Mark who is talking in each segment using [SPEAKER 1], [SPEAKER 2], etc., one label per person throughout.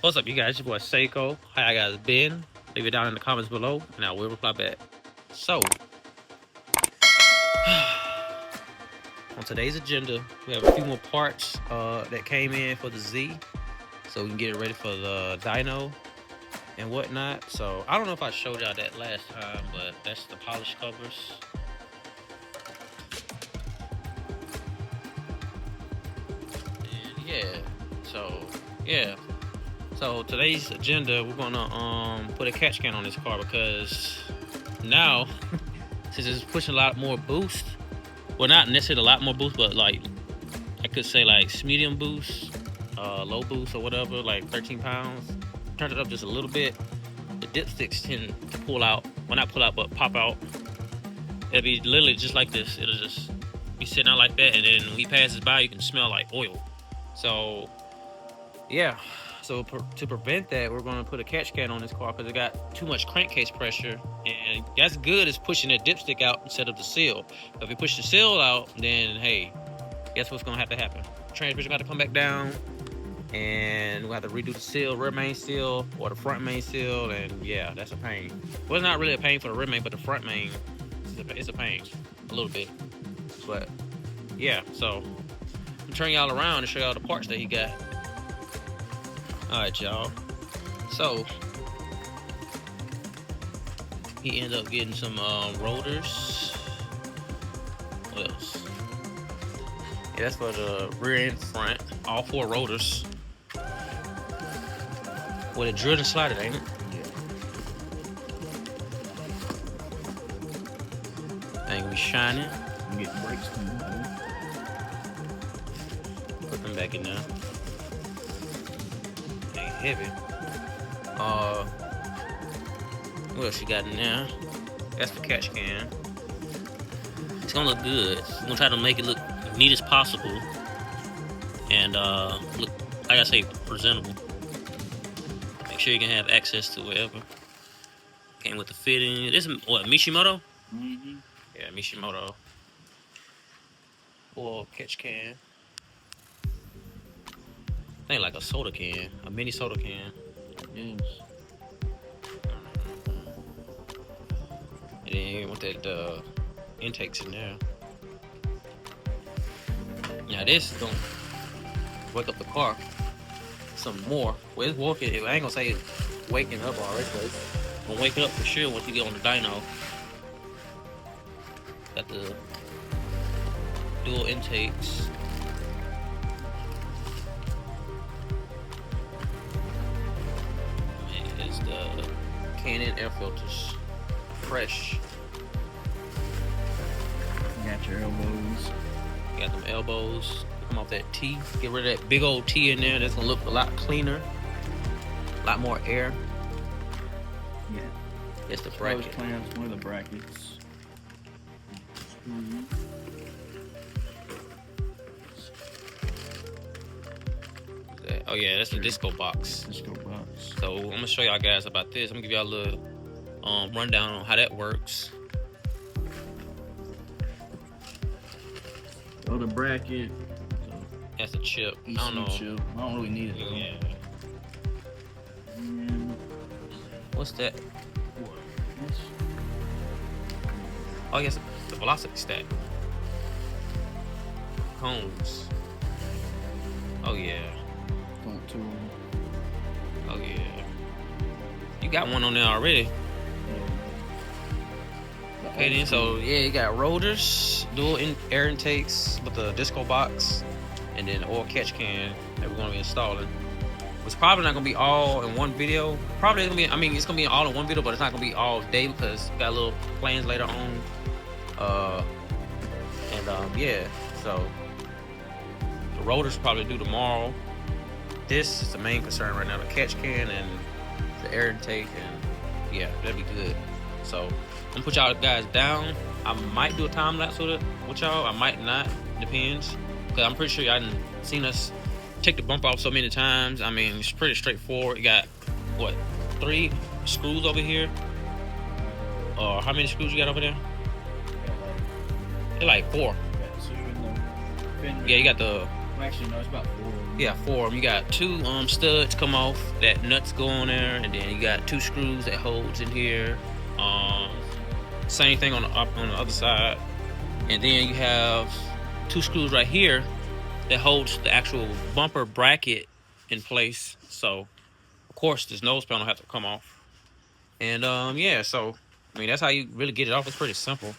[SPEAKER 1] What's up, you guys? Your boy Seiko. How you guys been? Leave it down in the comments below, and I will reply back. So, on today's agenda, we have a few more parts that came in for the Z, so we can get it ready for the dyno and whatnot. So, I don't know if I showed y'all that last time, but that's the polish covers. And yeah. So today's agenda, we're gonna put a catch can on this car because now since it's pushing a lot more boost, well, not necessarily a lot more boost, but like I could say like medium boost, low boost or whatever, like 13 pounds. Turned it up just a little bit. The dipsticks tend to pull out, well, not pull out, but pop out. It'll be literally just like this. It'll just be sitting out like that, and then when he passes by, you can smell like oil. So yeah. So to prevent that, we're going to put a catch can on this car because it got too much crankcase pressure, and that's good as pushing that dipstick out instead of the seal. If we push the seal out, then hey, guess what's going to have to happen? Transmission got to come back down, and we'll have to redo the seal, rear main seal, or the front main seal, and yeah, that's a pain. Well, it's not really a pain for the rear main, but the front main, it's a pain, a little bit. But yeah, so I'm turning y'all around and show y'all the parts that he got. Alright, y'all. So he ended up getting some rotors. What else? Yeah, that's for the rear and front. All 4 rotors. With a drilled and slotted, ain't it? Ain't gonna be shining.
[SPEAKER 2] You get brakes from that.
[SPEAKER 1] Put them back in there. Heavy. What else you got in there? That's the catch can. It's gonna look good. I'm gonna try to make it look neat as possible and look, like I say, presentable. Make sure you can have access to wherever. Came with the fitting. This is what, Mishimoto?
[SPEAKER 2] Mm-hmm.
[SPEAKER 1] Yeah, Mishimoto. Or catch can. I think like a soda can, a mini soda can.
[SPEAKER 2] Yes.
[SPEAKER 1] And then with that intakes in there. Now this is gonna wake up the car some more. Well, it's walking. I ain't gonna say it's waking up already, but it's gonna wake up for sure once you get on the dyno. Got the dual intakes. The Canon air filters, fresh.
[SPEAKER 2] You got your elbows.
[SPEAKER 1] You got them elbows. Come off that T. Get rid of that big old T in there. That's gonna look a lot cleaner. A lot more air.
[SPEAKER 2] Yeah.
[SPEAKER 1] It's the bracket.
[SPEAKER 2] Those clamps, one of the brackets. Mm-hmm.
[SPEAKER 1] Oh yeah, that's the disco box.
[SPEAKER 2] Disco box.
[SPEAKER 1] So I'm gonna show y'all guys about this. I'm gonna give y'all a little rundown on how that works.
[SPEAKER 2] Oh, the bracket.
[SPEAKER 1] That's a chip.
[SPEAKER 2] ECU
[SPEAKER 1] I don't know.
[SPEAKER 2] chip. I don't really need it though.
[SPEAKER 1] Yeah.
[SPEAKER 2] And
[SPEAKER 1] What's that?
[SPEAKER 2] this.
[SPEAKER 1] Oh yes, the velocity stack. Cones. Oh yeah.
[SPEAKER 2] Twinturbo.
[SPEAKER 1] Oh yeah. You got one on there already. Okay then, so yeah, you got rotors, dual air intakes with the disco box, and then the oil catch can that we're gonna be installing. It's probably not gonna be all in one video. Probably gonna be, I mean, it's gonna be all in one video, but it's not gonna be all day because we got little plans later on. Yeah, so the rotors probably due tomorrow. This is the main concern right now, the catch can and the air intake, and yeah, that'd be good. So I'm gonna put y'all guys down. I might do a time lapse with y'all. I might not, depends, because I'm pretty sure y'all done seen us take the bump off so many times. I mean, it's pretty straightforward. You got what, 3 screws over here, or how many screws you got over there? They're like 4.
[SPEAKER 2] Yeah,
[SPEAKER 1] Yeah, you got the
[SPEAKER 2] Actually, no, it's about 4.
[SPEAKER 1] Yeah, 4 of them. You got 2 studs come off, that nuts go on there, and then you got 2 screws that holds in here. Same thing on the other side, and then you have 2 screws right here that holds the actual bumper bracket in place. So of course this nose panel have to come off, and yeah. So I mean, that's how you really get it off. It's pretty simple,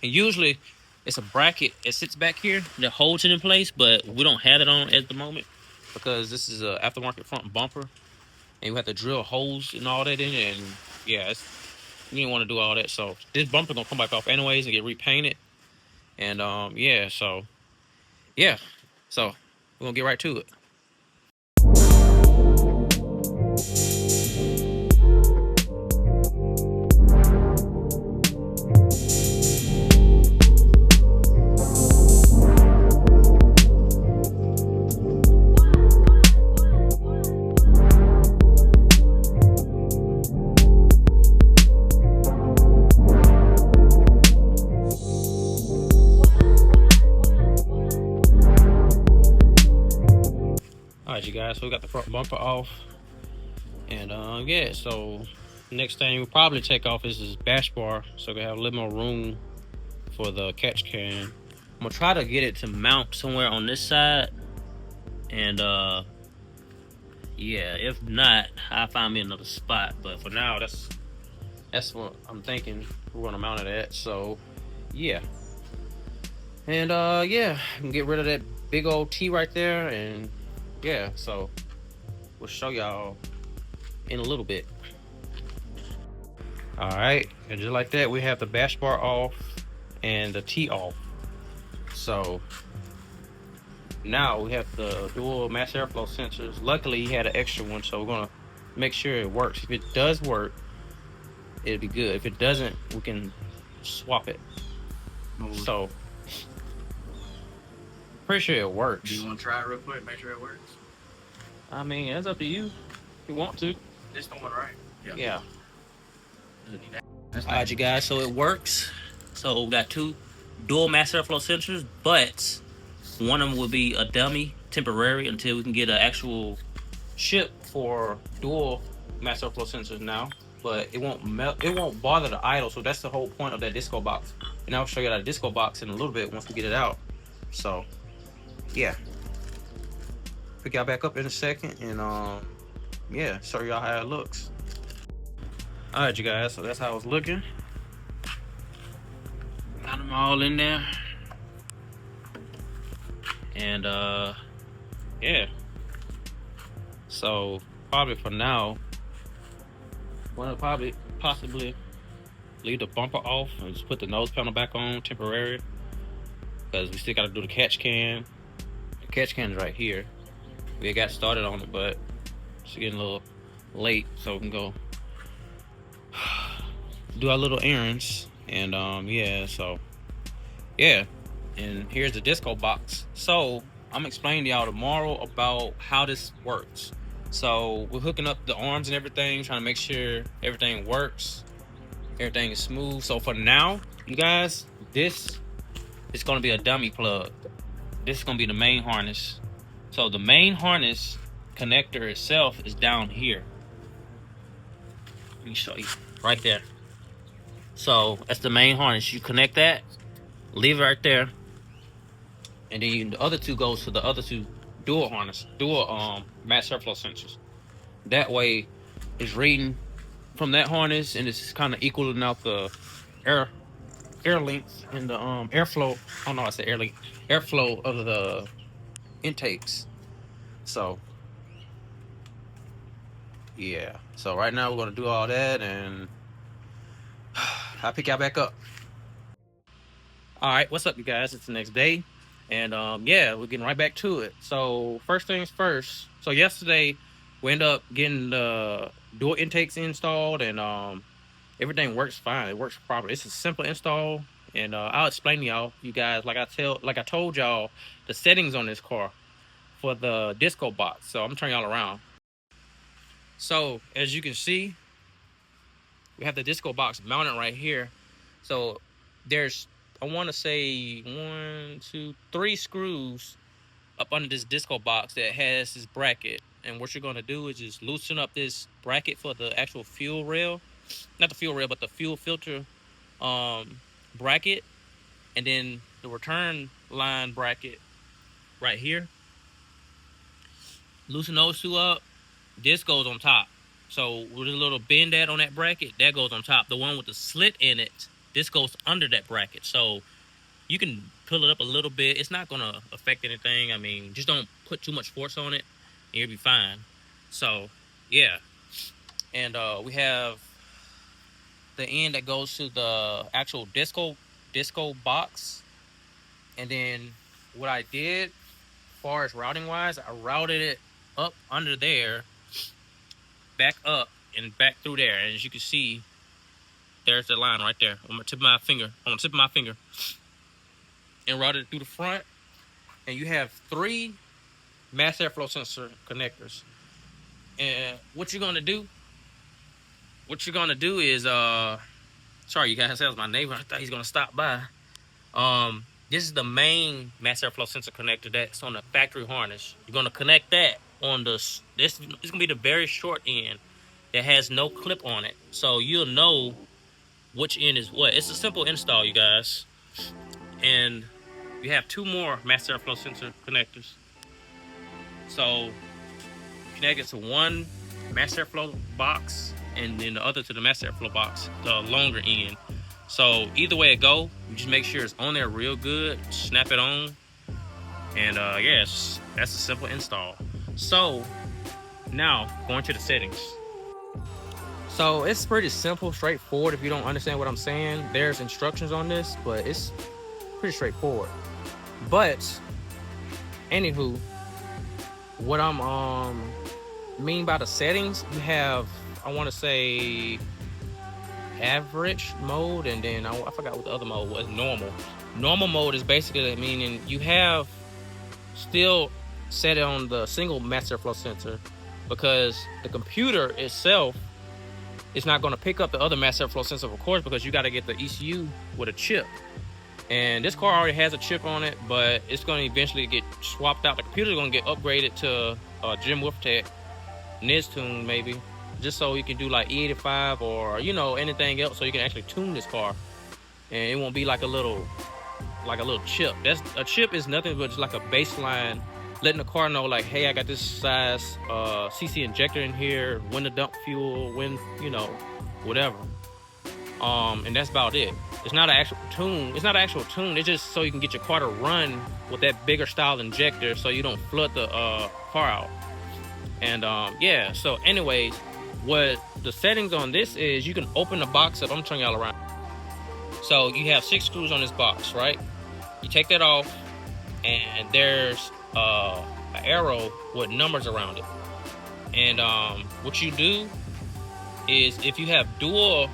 [SPEAKER 1] and usually it's a bracket. It sits back here that holds it in place, but we don't have it on at the moment because this is a aftermarket front bumper, and we have to drill holes and all that in it. And yeah, you didn't want to do all that. So this bumper gonna come back off anyways and get repainted. And yeah, so yeah, so we're gonna get right to it. Alright, you guys, so we got the front bumper off, and yeah, so next thing we'll probably take off is this bash bar, so we have a little more room for the catch can. I'm gonna try to get it to mount somewhere on this side, and yeah, if not, I'll find me another spot. But for now, that's what I'm thinking we're gonna mount it at. So yeah, and yeah, I can get rid of that big old T right there, and yeah, so we'll show y'all in a little bit. All right, and just like that, we have the bash bar off and the T off. So now we have the dual mass airflow sensors. Luckily, he had an extra one, so we're gonna make sure it works. If it does work, it'll be good. If it doesn't, we can swap it. So pretty sure it works.
[SPEAKER 2] Do you want to try it real quick? Make sure it works.
[SPEAKER 1] I mean, it's up to you if you want to.
[SPEAKER 2] This the one, right?
[SPEAKER 1] Yeah.
[SPEAKER 2] That's
[SPEAKER 1] All right, you guys. So it works. So we got 2 dual mass airflow sensors, but one of them will be a dummy, temporary, until we can get an actual chip for dual mass airflow sensors now. But it won't melt. It won't bother the idle. So that's the whole point of that disco box. And I'll show you that disco box in a little bit once we get it out. So yeah, pick y'all back up in a second, and yeah, show y'all how it looks. All right, you guys. So that's how it's looking. Got them all in there, and yeah. So probably for now, we'll possibly leave the bumper off and just put the nose panel back on temporary, because we still got to do the catch can. The catch can is right here. We got started on it, but it's getting a little late, so we can go do our little errands. And yeah, so yeah, and here's the disco box. So I'm explaining to y'all tomorrow about how this works. So we're hooking up the arms and everything, trying to make sure everything works, everything is smooth. So for now, you guys, this is going to be a dummy plug. This is going to be the main harness. So the main harness connector itself is down here. Let me show you right there. So that's the main harness. You connect that, leave it right there, and then the other 2 goes to the other 2 dual mass airflow sensors. That way it's reading from that harness, and it's kind of equaling out the air length and the airflow. Oh no, I said air length. Airflow of the intakes. So yeah, so right now we're gonna do all that, and I'll pick y'all back up. All right, what's up, you guys? It's the next day, and yeah, we're getting right back to it. So first things first. So yesterday we ended up getting the dual intakes installed, and everything works fine. It works properly. It's a simple install, and I'll explain to y'all, you guys, like I told y'all, the settings on this car for the disco box. So I'm turning y'all around. So as you can see, we have the disco box mounted right here. So there's, I want to say 1, 2, 3 screws up under this disco box that has this bracket. And what you're gonna do is just loosen up this bracket for the actual fuel rail, not the fuel rail, but the fuel filter bracket, and then the return line bracket right here. Loosen those two up. This goes on top. So with a little bend that on that bracket, that goes on top. The one with the slit in it, this goes under that bracket. So you can pull it up a little bit. It's not gonna affect anything. I mean, just don't put too much force on it, and you'll be fine. So yeah, and we have the end that goes to the actual disco box. And then what I did, as far as routing wise, I routed it up under there, back up, and back through there. And as you can see, there's the line right there on the tip of my finger. And routed it through the front. And you have 3 mass airflow sensor connectors. And what you're gonna do is sorry you guys, that was my neighbor. I thought he's gonna stop by. This is the main mass airflow sensor connector that's on the factory harness. You're gonna connect that on this is gonna be the very short end that has no clip on it, so you'll know which end is what. It's a simple install, you guys. And you have 2 more mass airflow sensor connectors. So connect it to one mass airflow box, and then the other to the mass airflow box, the longer end. So either way it go, you just make sure it's on there real good, snap it on, and yes, that's a simple install. So now going to the settings. So it's pretty simple, straightforward. If you don't understand what I'm saying, there's instructions on this, but it's pretty straightforward. But anywho, what I'm mean by the settings, you have, I want to say, average mode, and then I forgot what the other mode was. Normal mode is basically meaning you have still set it on the single mass airflow sensor, because the computer itself is not going to pick up the other mass airflow sensor, of course, because you got to get the ECU with a chip. And this car already has a chip on it, but it's going to eventually get swapped out. The computer's going to get upgraded to Jim Wolftech Niztune maybe, just so you can do like E85 or, you know, anything else, so you can actually tune this car, and it won't be like a little chip. A chip is nothing but just like a baseline, letting the car know like, hey, I got this size CC injector in here, when to dump fuel, when, you know, whatever. And that's about it. It's not an actual tune. It's just so you can get your car to run with that bigger style injector, so you don't flood the car out. And yeah, so anyways, what the settings on this is, you can open the box up. I'm turning y'all around. So you have 6 screws on this box, right? You take that off, and there's an arrow with numbers around it. And what you do is, if you have dual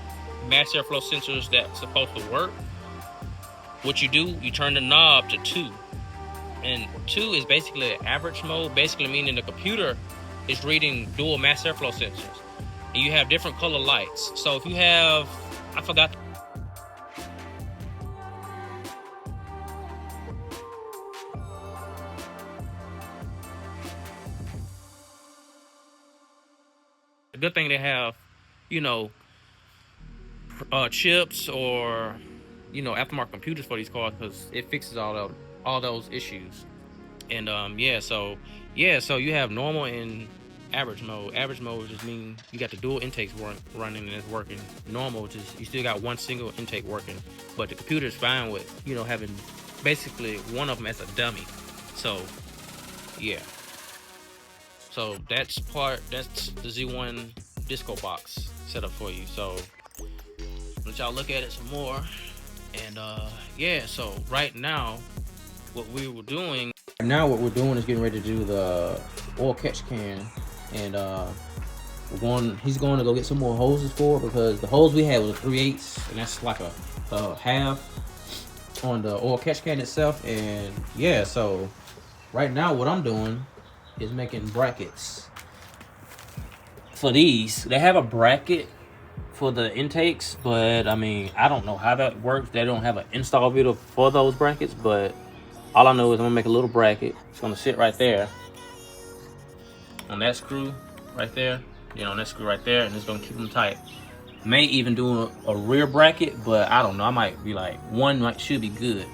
[SPEAKER 1] mass airflow sensors that's supposed to work, what you do, you turn the knob to 2. And 2 is basically average mode, basically meaning the computer is reading dual mass airflow sensors. And you have different color lights. So if you have, I forgot. A good thing to have, you know, chips or, you know, aftermarket computers for these cars, because it fixes all those issues. And yeah, so you have normal and average mode. Average mode just mean you got the dual intakes running and it's working. Normal just, you still got one single intake working, but the computer is fine with, you know, having basically one of them as a dummy. So yeah, so that's the Z1 disco box setup for you. So let y'all look at it some more. And yeah, so right now what we're doing is getting ready to do the oil catch can. And he's going to go get some more hoses for it, because the hose we had was a 3/8, and that's like a half on the oil catch can itself. And yeah, so right now what I'm doing is making brackets for these. They have a bracket for the intakes, but I mean, I don't know how that works. They don't have an install video for those brackets, but all I know is I'm gonna make a little bracket. It's gonna sit right there on that screw right there, then on that screw right there, and it's gonna keep them tight. May even do a rear bracket, but I don't know. I might be like, one should be good.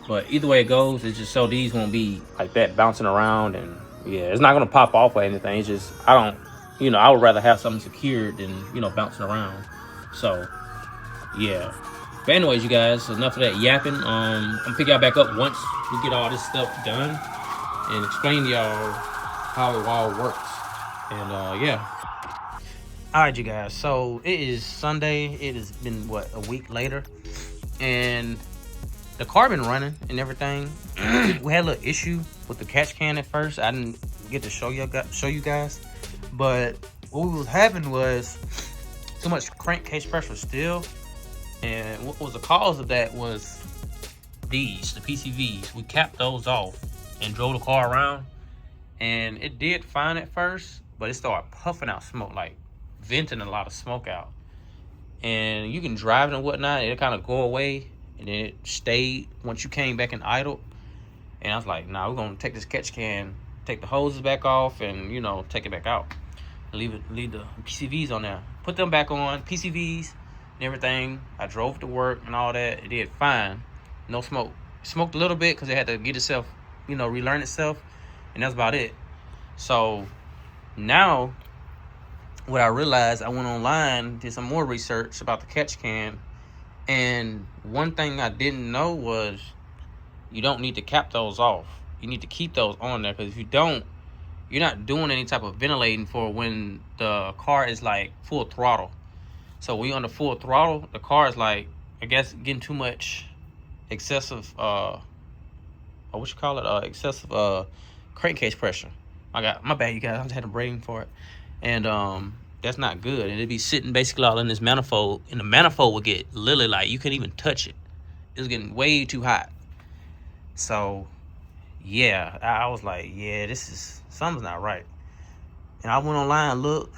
[SPEAKER 1] But either way it goes, it's just so these won't be like that bouncing around, and yeah, it's not gonna pop off or anything. It's just, I don't, I would rather have something secured than, bouncing around. So yeah. But anyways, you guys, enough of that yapping. I'm gonna pick y'all back up once we get all this stuff done and explain to y'all how it all works. And yeah. All right, you guys. So it is Sunday. It has been a week later, and the car been running and everything. We had a little issue with the catch can at first. I didn't get to show you guys, but what was happening was too much crankcase pressure still, and what was the cause of that was the PCVs. We capped those off and drove the car around, and it did fine at first, but it started puffing out smoke, like venting a lot of smoke out. And you can drive it and whatnot, it'll kind of go away, and then it stayed once you came back and idled. And I was like, nah, we're gonna take this catch can, take the hoses back off, and take it back out, leave the PCVs on there, put them back on, PCVs and everything. I drove to work and all that. It did fine, no smoke. Smoked a little bit because it had to get itself, relearn itself, and that's about it. So now what I realized, I went online, did some more research about the catch can, and one thing I didn't know was you don't need to cap those off. You need to keep those on there, because if you don't, you're not doing any type of ventilating for when the car is like full throttle. So when you're on the full throttle, the car is like, I guess, getting too much excessive excessive crankcase pressure. My bad, you guys, I just had a brain for it. And that's not good. And it'd be sitting basically all in this manifold, and the manifold would get literally like you couldn't even touch it. It was getting way too hot. So yeah, I was like, yeah, something's not right. And I went online and looked,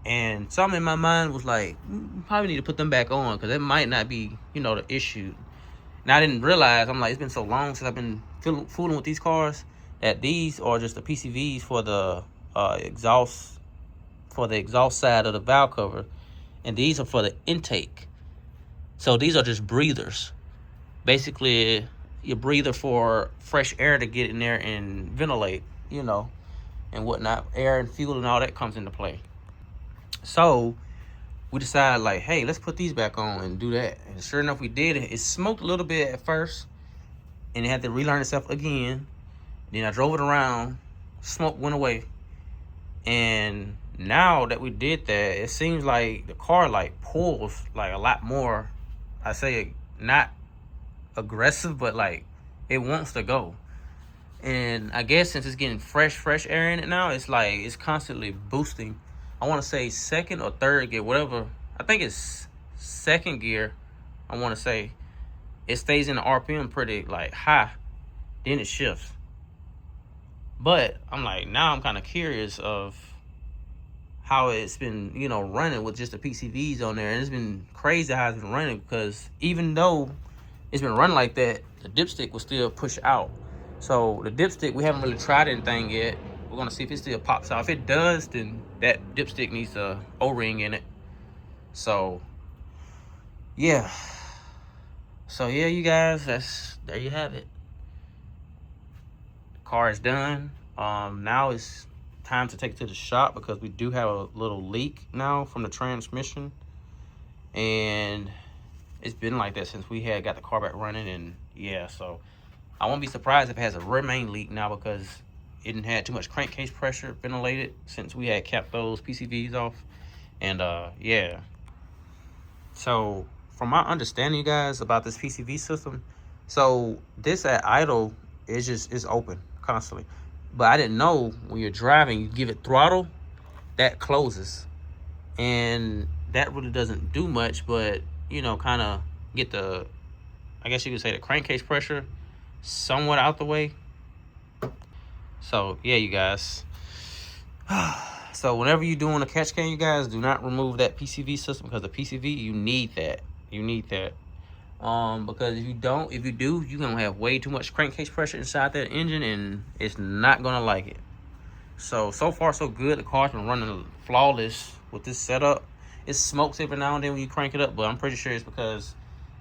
[SPEAKER 1] and something in my mind was like, probably need to put them back on, because it might not be, the issue. And I didn't realize, I'm like, it's been so long since I've been fooling with these cars, that these are just the PCVs for the exhaust side of the valve cover, and these are for the intake. So these are just breathers. Basically, your breather for fresh air to get in there and ventilate, and whatnot. Air and fuel and all that comes into play. So we decided, like, hey, let's put these back on and do that. And sure enough, we did. It smoked a little bit at first, and it had to relearn itself again. Then I drove it around, smoke went away. And now that we did that, it seems like the car like pulls like a lot more. I say not aggressive, but like it wants to go. And I guess since it's getting fresh air in it now, it's like it's constantly boosting. I want to say second or third gear, whatever. I think it's second gear. I want to say it stays in the RPM pretty like high, then it shifts. But I'm like, now I'm kind of curious of how it's been, running with just the PCVs on there. And it's been crazy how it's been running, because even though it's been running like that, the dipstick will still push out. So the dipstick, we haven't really tried anything yet. We're gonna see if it still pops out. If it does, then that dipstick needs a O-ring in it. So yeah. So yeah, you guys, there you have it. The car is done. Now it's time to take it to the shop, because we do have a little leak now from the transmission, and it's been like that since we had got the car back running. And yeah, so I won't be surprised if it has a rear main leak now, because it didn't have too much crankcase pressure ventilated since we had capped those PCVs off. And yeah, so from my understanding, you guys, about this PCV system, so this at idle is open constantly. But I didn't know when you're driving, you give it throttle, that closes. And that really doesn't do much, but, kind of get the, I guess you could say, the crankcase pressure somewhat out the way. So, yeah, you guys. So, whenever you're doing a catch can, you guys, do not remove that PCV system, because the PCV, you need that. You need that. Because if you do, you're gonna have way too much crankcase pressure inside that engine, and it's not gonna like it. So far so good. The car's been running flawless with this setup. It smokes every now and then when you crank it up, but I'm pretty sure it's because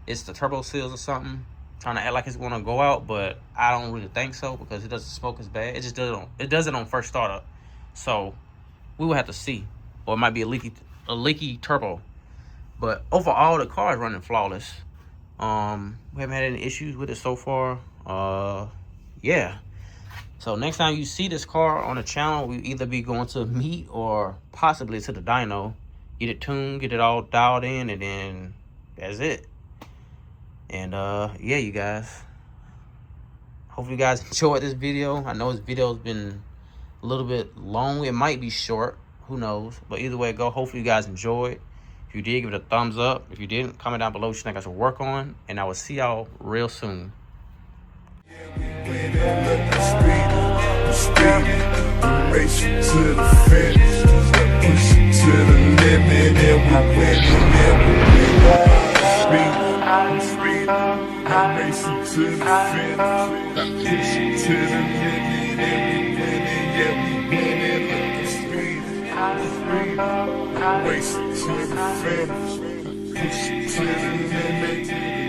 [SPEAKER 1] it's the turbo seals or something trying to act like it's gonna go out, but I don't really think so because it doesn't smoke as bad. It just does it on first startup. So we will have to see, or it might be a leaky turbo. But overall, the car is running flawless. We haven't had any issues with it so far. Yeah. So next time you see this car on the channel, we either be going to meet or possibly to the dyno, get it tuned, get it all dialed in, and then that's it. And yeah, you guys, hopefully you guys enjoyed this video. I know this video's been a little bit long. It might be short, who knows, but either way it go, hopefully you guys enjoyed. If you did, give it a thumbs up. If you didn't, comment down below what you think I should work on, and I will see y'all real soon.
[SPEAKER 3] Racing to the finish, push it to the limit, and we winning, and we winning. Speed, I'm racing to the finish, push it to the limit, and we winning, yeah, we winning. Look at speed, I'm racing to the finish, push it to the limit.